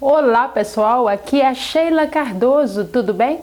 Olá pessoal, aqui é a Sheila Cardoso, tudo bem?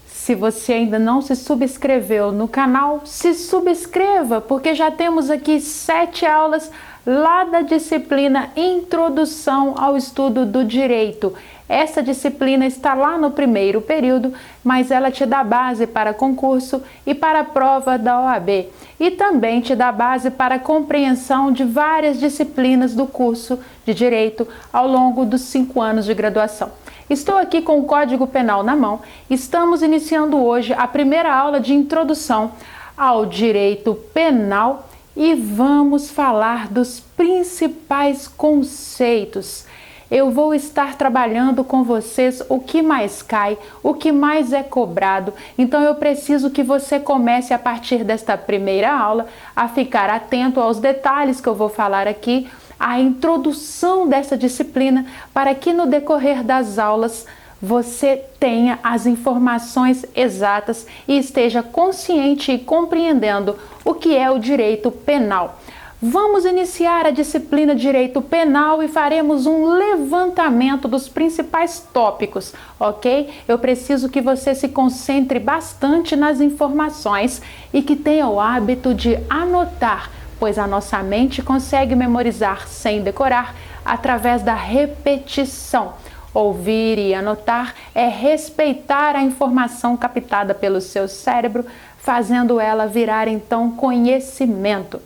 Se você ainda não se subscreveu no canal, se subscreva, porque já temos aqui 7 aulas lá da disciplina Introdução ao Estudo do Direito. Essa disciplina está lá no primeiro período, mas ela te dá base para concurso e para a prova da OAB. E também te dá base para a compreensão de várias disciplinas do curso de Direito ao longo dos 5 anos de graduação. Estou aqui com o Código Penal na mão. Estamos iniciando hoje a primeira aula de introdução ao Direito Penal e vamos falar dos principais conceitos. Eu vou estar trabalhando com vocês o que mais cai, o que mais é cobrado. Então eu preciso que você comece a partir desta primeira aula a ficar atento aos detalhes que eu vou falar aqui, a introdução dessa disciplina, para que no decorrer das aulas você tenha as informações exatas e esteja consciente e compreendendo o que é o direito penal. Vamos iniciar a disciplina Direito Penal e faremos um levantamento dos principais tópicos, ok? Eu preciso que você se concentre bastante nas informações e que tenha o hábito de anotar, pois a nossa mente consegue memorizar sem decorar através da repetição. Ouvir e anotar é respeitar a informação captada pelo seu cérebro, fazendo ela virar então conhecimento.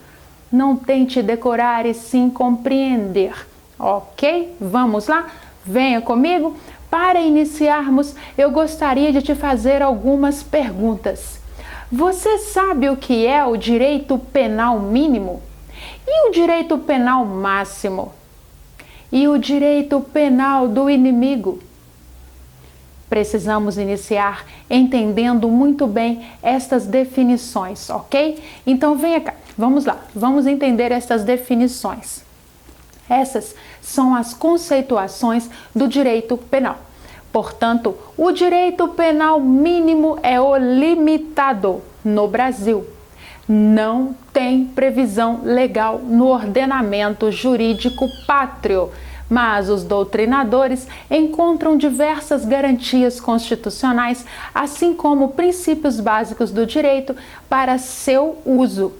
Não tente decorar e sim compreender, ok? Vamos lá? Venha comigo. Para iniciarmos, eu gostaria de te fazer algumas perguntas. Você sabe o que é o direito penal mínimo? E o direito penal máximo? E o direito penal do inimigo? Precisamos iniciar entendendo muito bem estas definições, ok? Então venha cá, vamos lá, vamos entender estas definições. Essas são as conceituações do direito penal. Portanto, o direito penal mínimo é o limitado no Brasil. Não tem previsão legal no ordenamento jurídico pátrio, mas os doutrinadores encontram diversas garantias constitucionais, assim como princípios básicos do direito para seu uso.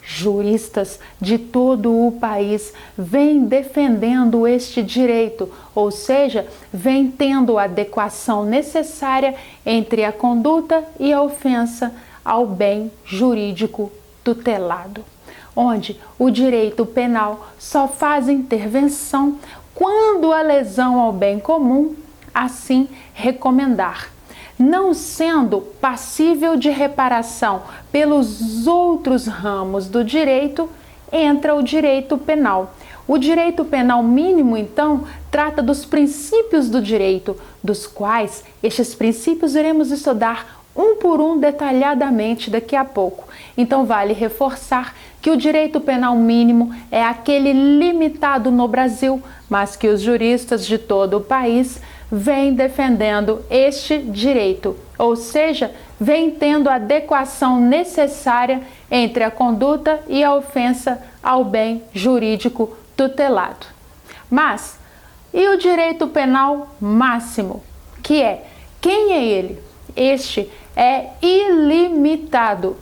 Juristas de todo o país vêm defendendo este direito, ou seja, vêm tendo a adequação necessária entre a conduta e a ofensa ao bem jurídico tutelado, onde o direito penal só faz intervenção quando a lesão ao bem comum assim recomendar, não sendo passível de reparação pelos outros ramos do direito, entra o direito penal. O direito penal mínimo, então, trata dos princípios do direito, dos quais estes princípios iremos estudar um por um detalhadamente daqui a pouco. Então vale reforçar que o direito penal mínimo é aquele limitado no Brasil, mas que os juristas de todo o país vêm defendendo este direito, ou seja, vêm tendo a adequação necessária entre a conduta e a ofensa ao bem jurídico tutelado. Mas, e o direito penal máximo, que é, quem é ele? Este é ilimitado.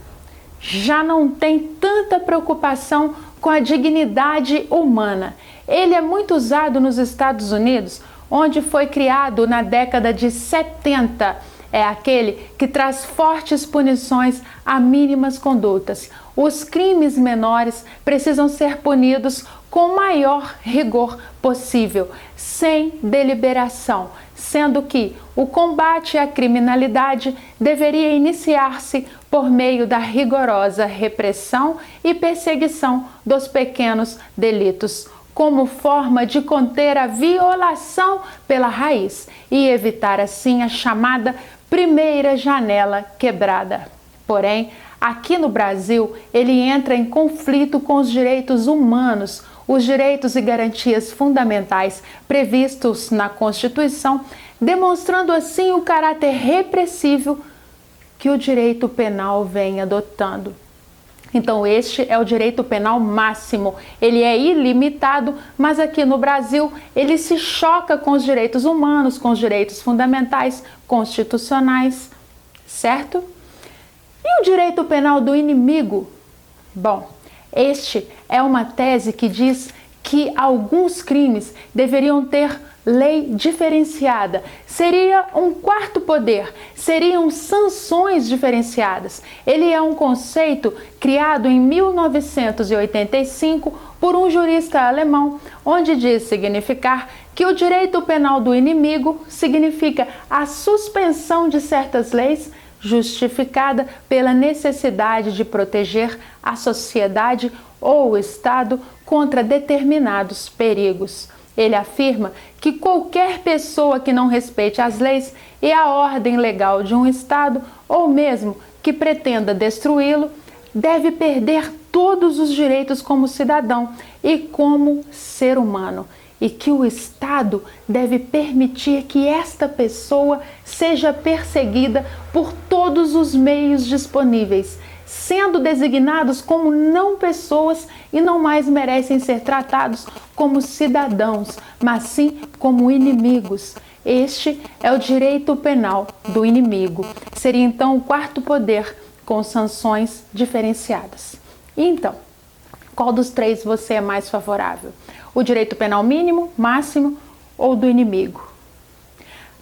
Já não tem tanta preocupação com a dignidade humana. Ele é muito usado nos Estados Unidos, onde foi criado na década de 70. É aquele que traz fortes punições a mínimas condutas. Os crimes menores precisam ser punidos com o maior rigor possível, sem deliberação, sendo que o combate à criminalidade deveria iniciar-se por meio da rigorosa repressão e perseguição dos pequenos delitos, como forma de conter a violação pela raiz e evitar assim a chamada primeira janela quebrada. Porém, aqui no Brasil, ele entra em conflito com os direitos humanos, os direitos e garantias fundamentais previstos na Constituição, demonstrando assim o caráter repressivo que o direito penal vem adotando. Então, este é o direito penal máximo. Ele é ilimitado, mas aqui no Brasil ele se choca com os direitos humanos, com os direitos fundamentais, constitucionais, certo? E o direito penal do inimigo? Bom, este é uma tese que diz que alguns crimes deveriam ter lei diferenciada, seria um quarto poder, seriam sanções diferenciadas. Ele é um conceito criado em 1985 por um jurista alemão, onde diz significar que o direito penal do inimigo significa a suspensão de certas leis justificada pela necessidade de proteger a sociedade ou o Estado contra determinados perigos. Ele afirma que qualquer pessoa que não respeite as leis e a ordem legal de um Estado, ou mesmo que pretenda destruí-lo, deve perder todos os direitos como cidadão e como ser humano, e que o Estado deve permitir que esta pessoa seja perseguida por todos os meios disponíveis, sendo designados como não pessoas e não mais merecem ser tratados como cidadãos, mas sim como inimigos. Este é o direito penal do inimigo. Seria então o quarto poder com sanções diferenciadas. Então, qual dos três você é mais favorável? O direito penal mínimo, máximo ou do inimigo?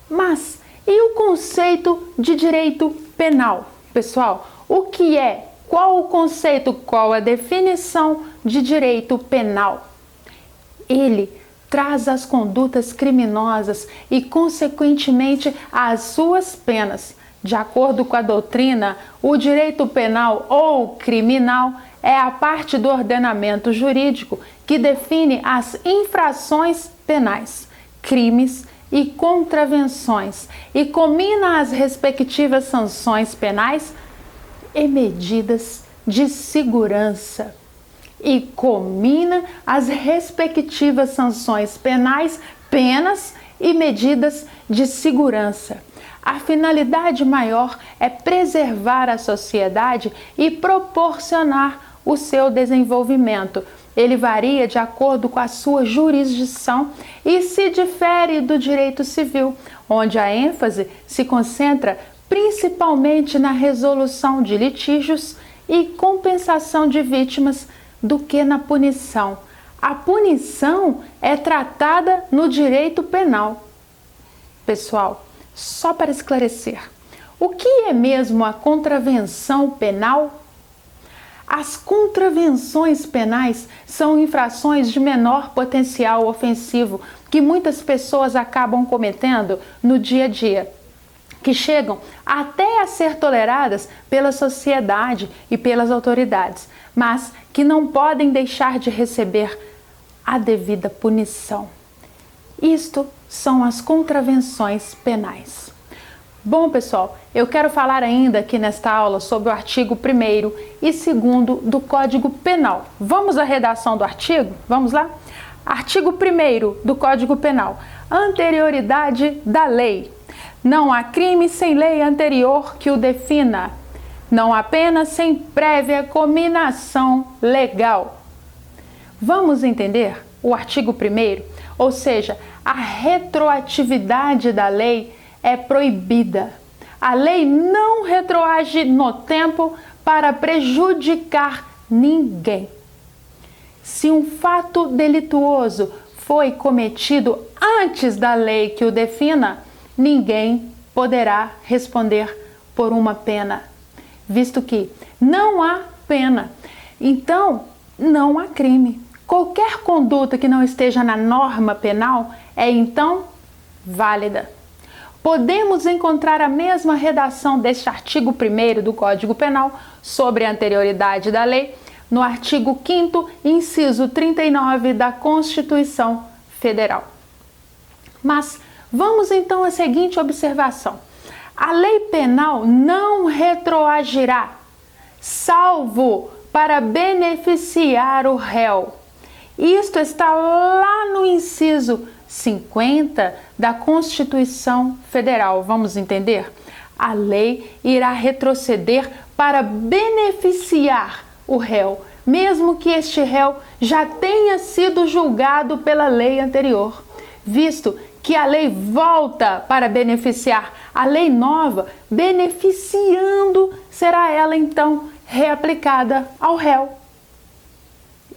Mas e o conceito de direito penal? Pessoal, o que é? Qual o conceito? Qual a definição de direito penal? Ele traz as condutas criminosas e, consequentemente, as suas penas. De acordo com a doutrina, o direito penal ou criminal é a parte do ordenamento jurídico que define as infrações penais, crimes e contravenções e combina as respectivas sanções penais e medidas de segurança. E combina as respectivas sanções penais, penas e medidas de segurança. A finalidade maior é preservar a sociedade e proporcionar o seu desenvolvimento. Ele varia de acordo com a sua jurisdição e se difere do direito civil, onde a ênfase se concentra principalmente na resolução de litígios e compensação de vítimas do que na punição. A punição é tratada no direito penal. Pessoal, só para esclarecer, o que é mesmo a contravenção penal? As contravenções penais são infrações de menor potencial ofensivo que muitas pessoas acabam cometendo no dia a dia, que chegam até a ser toleradas pela sociedade e pelas autoridades, mas que não podem deixar de receber a devida punição. Isto são as contravenções penais. Bom, pessoal, eu quero falar ainda aqui nesta aula sobre o artigo 1º e 2º do Código Penal. Vamos à redação do artigo? Vamos lá? Artigo 1º do Código Penal. Anterioridade da lei. Não há crime sem lei anterior que o defina. Não há pena sem prévia cominação legal. Vamos entender o artigo 1º? Ou seja, a retroatividade da lei é proibida. A lei não retroage no tempo para prejudicar ninguém. Se um fato delituoso foi cometido antes da lei que o defina, ninguém poderá responder por uma pena, visto que não há pena. Então, não há crime. Qualquer conduta que não esteja na norma penal é, então, válida. Podemos encontrar a mesma redação deste artigo 1º do Código Penal sobre a anterioridade da lei no artigo 5º, inciso 39 da Constituição Federal. Mas vamos então à seguinte observação. A lei penal não retroagirá, salvo para beneficiar o réu. Isto está lá no inciso 50 da Constituição Federal. Vamos entender? A lei irá retroceder para beneficiar o réu, mesmo que este réu já tenha sido julgado pela lei anterior, visto que a lei volta para beneficiar a lei nova, beneficiando, será ela então reaplicada ao réu.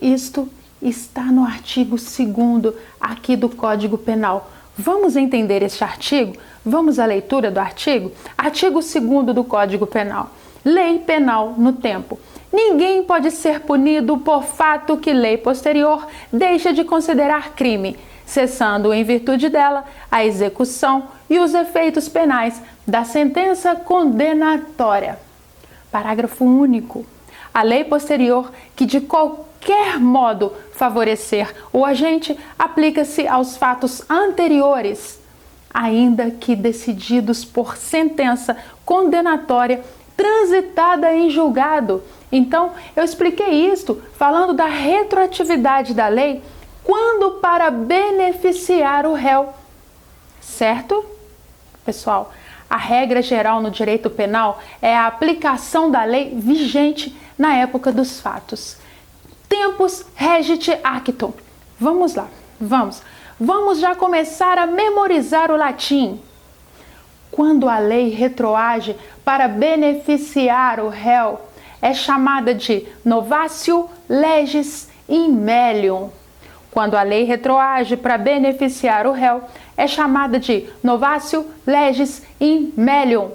Isto está no artigo 2º aqui do Código Penal. Vamos entender este artigo? Vamos à leitura do artigo? Artigo 2º do Código Penal. Lei penal no tempo. Ninguém pode ser punido por fato que lei posterior deixa de considerar crime, cessando em virtude dela a execução e os efeitos penais da sentença condenatória. Parágrafo único. A lei posterior que de qualquer modo favorecer o agente aplica-se aos fatos anteriores, ainda que decididos por sentença condenatória transitada em julgado. Então, eu expliquei isto falando da retroatividade da lei quando para beneficiar o réu. Certo? Pessoal, a regra geral no direito penal é a aplicação da lei vigente na época dos fatos. Tempus regit actum. Vamos lá, vamos já começar a memorizar o latim. Quando a lei retroage para beneficiar o réu, é chamada de novatio legis in melium. Quando a lei retroage para beneficiar o réu, é chamada de novatio legis in melium.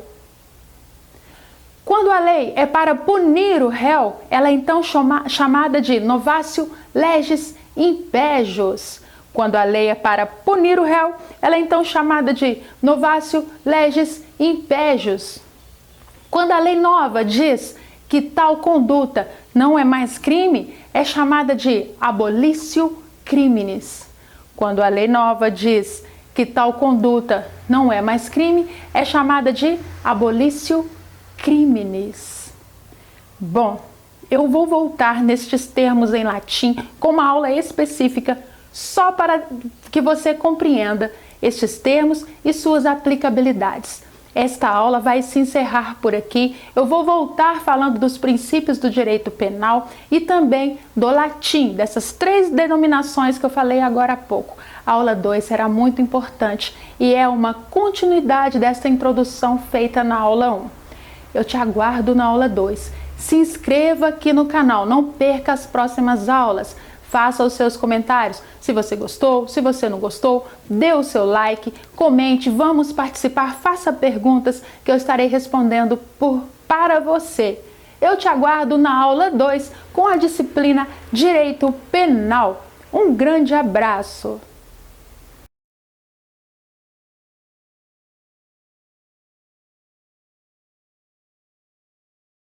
Quando a lei é para punir o réu, ela é então chamada de novatio legis in pejos. Quando a lei é para punir o réu, ela é então chamada de novatio legis in pejos. Quando a lei nova diz que tal conduta não é mais crime, é chamada de abolitio criminis. Quando a lei nova diz que tal conduta não é mais crime, é chamada de abolitio criminis. Bom, eu vou voltar nestes termos em latim com uma aula específica só para que você compreenda estes termos e suas aplicabilidades. Esta aula vai se encerrar por aqui. Eu vou voltar falando dos princípios do direito penal e também do latim, dessas 3 denominações que eu falei agora há pouco. A aula 2 será muito importante e é uma continuidade dessa introdução feita na aula 1. Eu te aguardo na aula 2. Se inscreva aqui no canal, não perca as próximas aulas. Faça os seus comentários, se você gostou, se você não gostou, dê o seu like, comente, vamos participar, faça perguntas que eu estarei respondendo para você. Eu te aguardo na aula 2 com a disciplina Direito Penal. Um grande abraço!